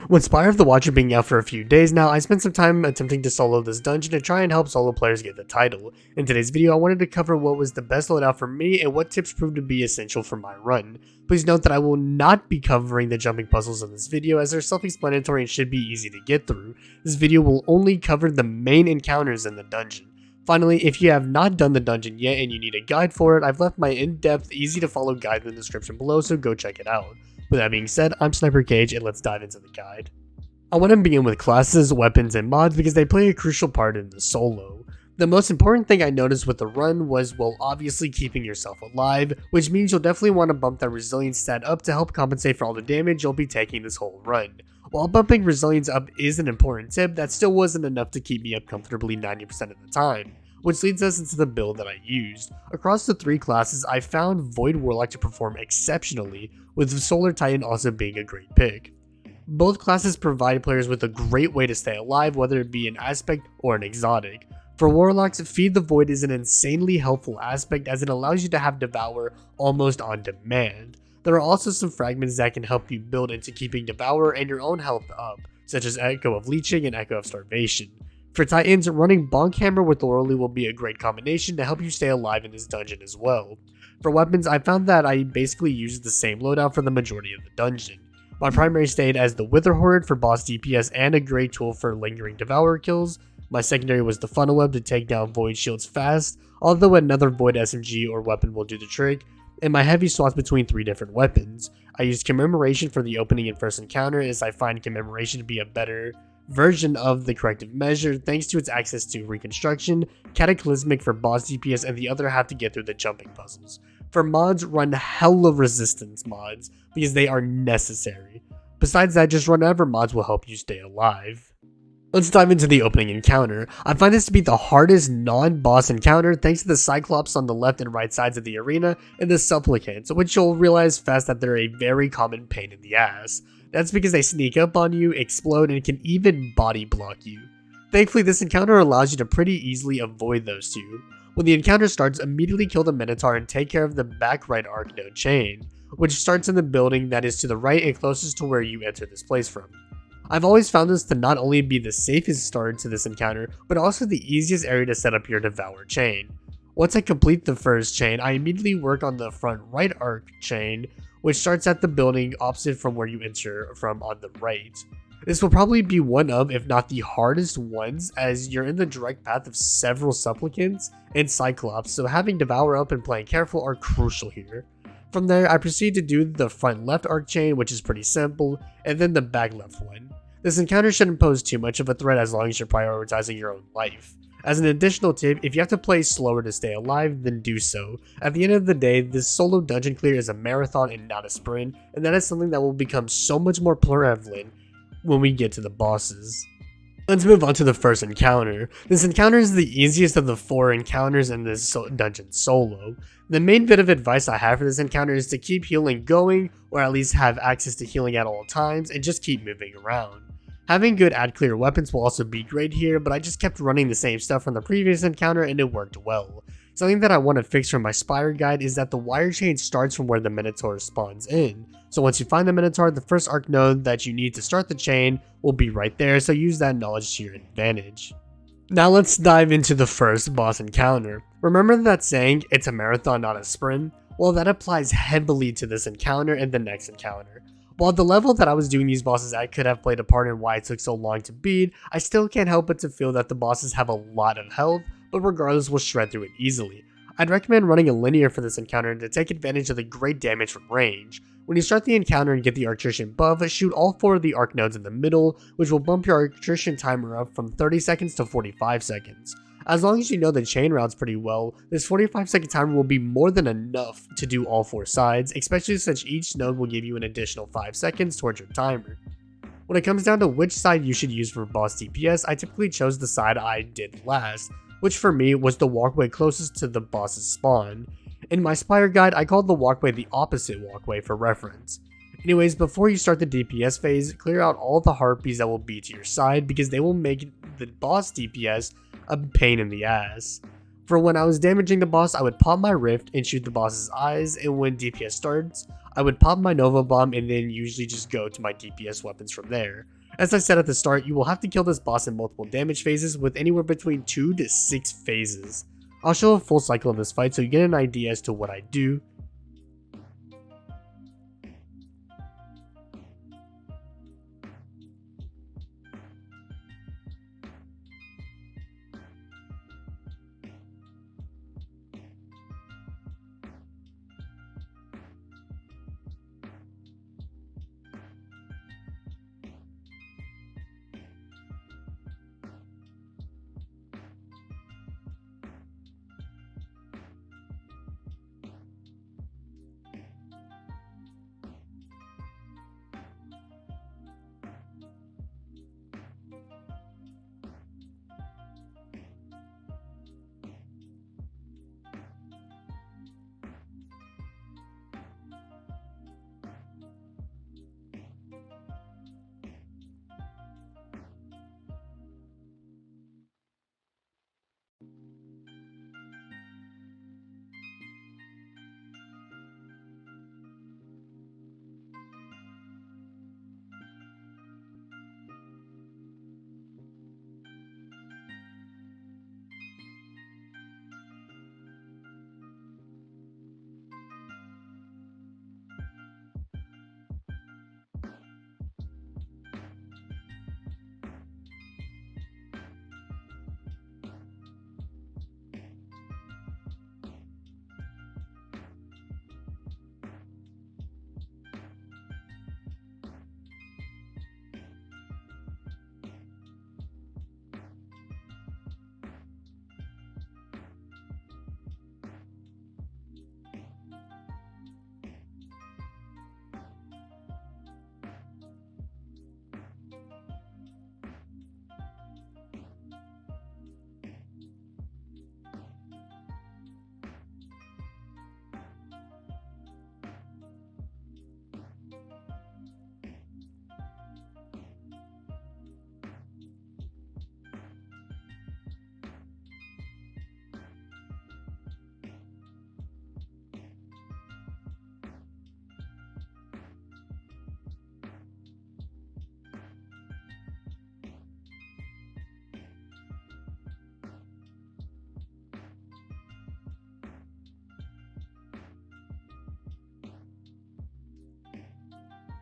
With Spire of the Watcher being out for a few days now, I spent some time attempting to solo this dungeon to try and help solo players get the title. In today's video, I wanted to cover what was the best loadout for me and what tips proved to be essential for my run. Please note that I will not be covering the jumping puzzles in this video as they're self-explanatory and should be easy to get through. This video will only cover the main encounters in the dungeon. Finally, if you have not done the dungeon yet and you need a guide for it, I've left my in-depth, easy-to-follow guide in the description below, so go check it out. With that being said, I'm SniperKH and let's dive into the guide. I want to begin with classes, weapons, and mods because they play a crucial part in the solo. The most important thing I noticed with the run was, well, obviously keeping yourself alive, which means you'll definitely want to bump that resilience stat up to help compensate for all the damage you'll be taking this whole run. While bumping resilience up is an important tip, that still wasn't enough to keep me up comfortably 90% of the time. Which leads us into the build that I used. Across the three classes, I found Void Warlock to perform exceptionally, with Solar Titan also being a great pick. Both classes provide players with a great way to stay alive, whether it be an aspect or an exotic. For Warlocks, Feed the Void is an insanely helpful aspect as it allows you to have Devour almost on demand. There are also some fragments that can help you build into keeping Devour and your own health up, such as Echo of Leeching and Echo of Starvation. For Titans, running Bonk Hammer with Orally will be a great combination to help you stay alive in this dungeon as well. For weapons, I found that I basically used the same loadout for the majority of the dungeon. My primary stayed as the Wither Horde for boss DPS and a great tool for lingering Devourer kills. My secondary was the Funnel Web to take down Void Shields fast, although another Void SMG or weapon will do the trick. And my heavy swaps between three different weapons. I used Commemoration for the opening and first encounter as I find Commemoration to be a better version of the corrective measure thanks to its access to reconstruction, Cataclysmic for boss DPS, and the other half to get through the jumping puzzles. For mods, run hella resistance mods because they are necessary. Besides that, just run whatever mods will help you stay alive. Let's dive into the opening encounter. I find this to be the hardest non-boss encounter thanks to the Cyclops on the left and right sides of the arena and the Supplicants, which you'll realize fast that they're a very common pain in the ass. That's because they sneak up on you, explode, and can even body block you. Thankfully, this encounter allows you to pretty easily avoid those two. When the encounter starts, immediately kill the Minotaur and take care of the back right arc node chain, which starts in the building that is to the right and closest to where you enter this place from. I've always found this to not only be the safest start to this encounter, but also the easiest area to set up your Devour chain. Once I complete the first chain, I immediately work on the front right arc chain, which starts at the building opposite from where you enter from on the right. This will probably be one of, if not the hardest ones, as you're in the direct path of several Supplicants and Cyclops, so having Devour up and playing careful are crucial here. From there, I proceed to do the front left arc chain, which is pretty simple, and then the back left one. This encounter shouldn't pose too much of a threat as long as you're prioritizing your own life. As an additional tip, if you have to play slower to stay alive, then do so. At the end of the day, this solo dungeon clear is a marathon and not a sprint, and that is something that will become so much more prevalent when we get to the bosses. Let's move on to the first encounter. This encounter is the easiest of the 4 encounters in this dungeon solo. The main bit of advice I have for this encounter is to keep healing going, or at least have access to healing at all times, and just keep moving around. Having good ad clear weapons will also be great here, but I just kept running the same stuff from the previous encounter and it worked well. Something that I want to fix from my SPIRE guide is that the wire chain starts from where the Minotaur spawns in. So once you find the Minotaur, the first arc node that you need to start the chain will be right there, so use that knowledge to your advantage. Now let's dive into the first boss encounter. Remember that saying, it's a marathon not a sprint? Well, that applies heavily to this encounter and the next encounter. While the level that I was doing these bosses at could have played a part in why it took so long to beat, I still can't help but to feel that the bosses have a lot of health, but regardless will shred through it easily. I'd recommend running a linear for this encounter to take advantage of the great damage from range. When you start the encounter and get the Arctrician buff, shoot all 4 of the arc nodes in the middle, which will bump your Arctrician timer up from 30 seconds to 45 seconds. As long as you know the chain routes pretty well, this 45-second timer will be more than enough to do all 4 sides, especially since each node will give you an additional 5 seconds towards your timer. When it comes down to which side you should use for boss DPS, I typically chose the side I did last, which for me was the walkway closest to the boss's spawn. In my SPIRE guide, I called the walkway the opposite walkway for reference. Anyways, before you start the DPS phase, clear out all the harpies that will be to your side because they will make the boss DPS a pain in the ass. For when I was damaging the boss, I would pop my rift and shoot the boss's eyes, and when DPS starts, I would pop my Nova Bomb and then usually just go to my DPS weapons from there. As I said at the start, you will have to kill this boss in multiple damage phases with anywhere between 2 to 6 phases. I'll show a full cycle of this fight so you get an idea as to what I do.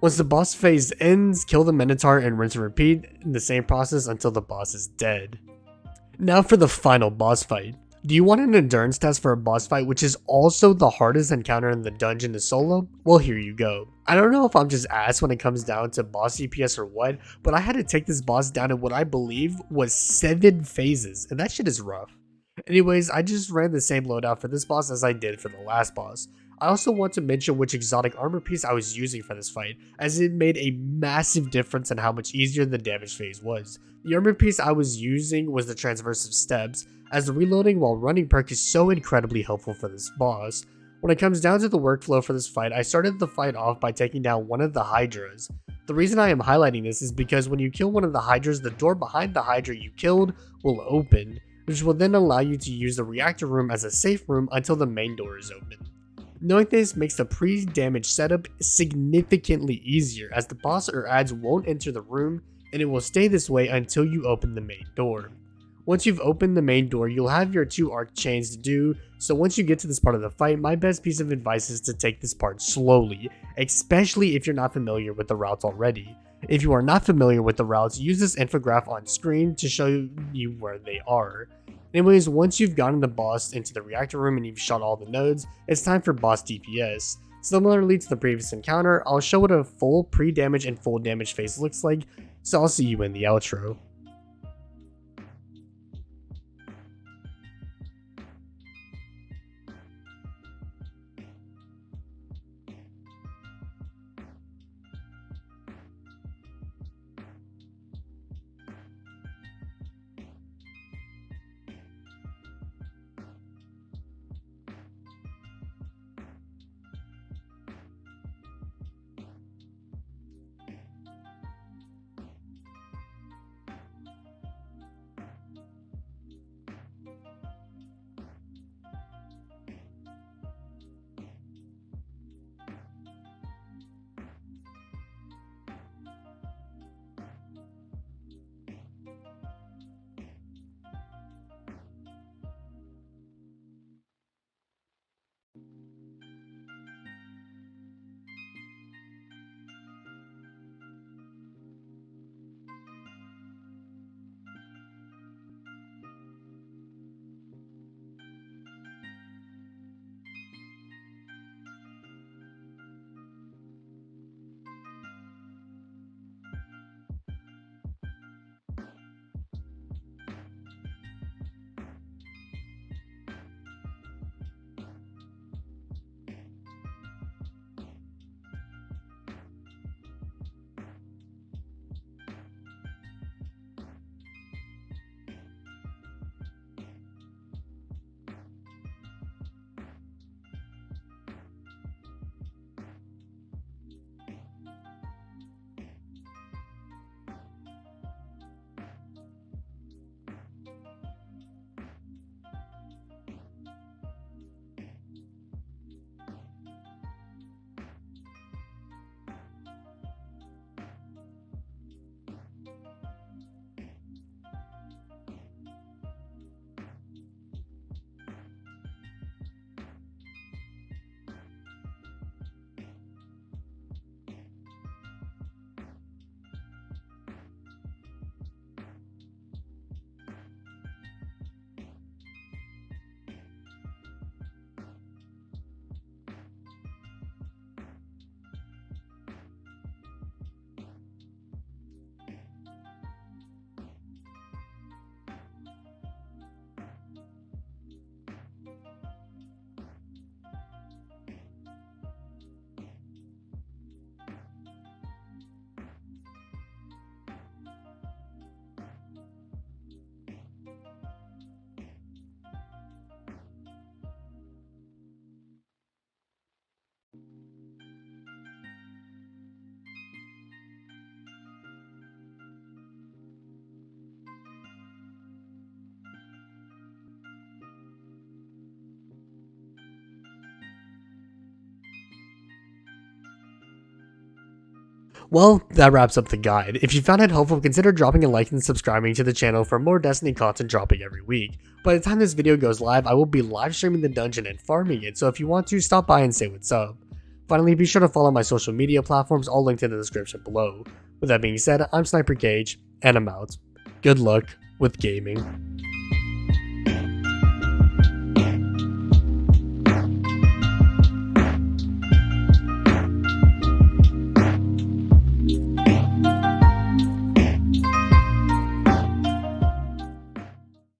Once the boss phase ends, kill the Minotaur and rinse and repeat the same process until the boss is dead. Now for the final boss fight. Do you want an endurance test for a boss fight which is also the hardest encounter in the dungeon to solo? Well, here you go. I don't know if I'm just ass when it comes down to boss DPS or what, but I had to take this boss down in what I believe was 7 phases, and that shit is rough. Anyways, I just ran the same loadout for this boss as I did for the last boss. I also want to mention which exotic armor piece I was using for this fight, as it made a massive difference in how much easier the damage phase was. The armor piece I was using was the Transversive Steps, as the reloading while running perk is so incredibly helpful for this boss. When it comes down to the workflow for this fight, I started the fight off by taking down one of the Hydras. The reason I am highlighting this is because when you kill one of the Hydras, the door behind the Hydra you killed will open, which will then allow you to use the reactor room as a safe room until the main door is open. Knowing this makes the pre-damage setup significantly easier, as the boss or adds won't enter the room, and it will stay this way until you open the main door. Once you've opened the main door, you'll have your 2 arc chains to do, so once you get to this part of the fight, my best piece of advice is to take this part slowly, especially if you're not familiar with the routes already. If you are not familiar with the routes, use this infograph on screen to show you where they are. Anyways, once you've gotten the boss into the reactor room and you've shot all the nodes, it's time for boss DPS. Similarly to the previous encounter, I'll show what a full pre-damage and full damage phase looks like, so I'll see you in the outro. Well, that wraps up the guide. If you found it helpful, consider dropping a like and subscribing to the channel for more Destiny content dropping every week. By the time this video goes live, I will be live streaming the dungeon and farming it, so if you want to, stop by and say what's up. Finally, be sure to follow my social media platforms, all linked in the description below. With that being said, I'm SniperKH, and I'm out. Good luck with gaming.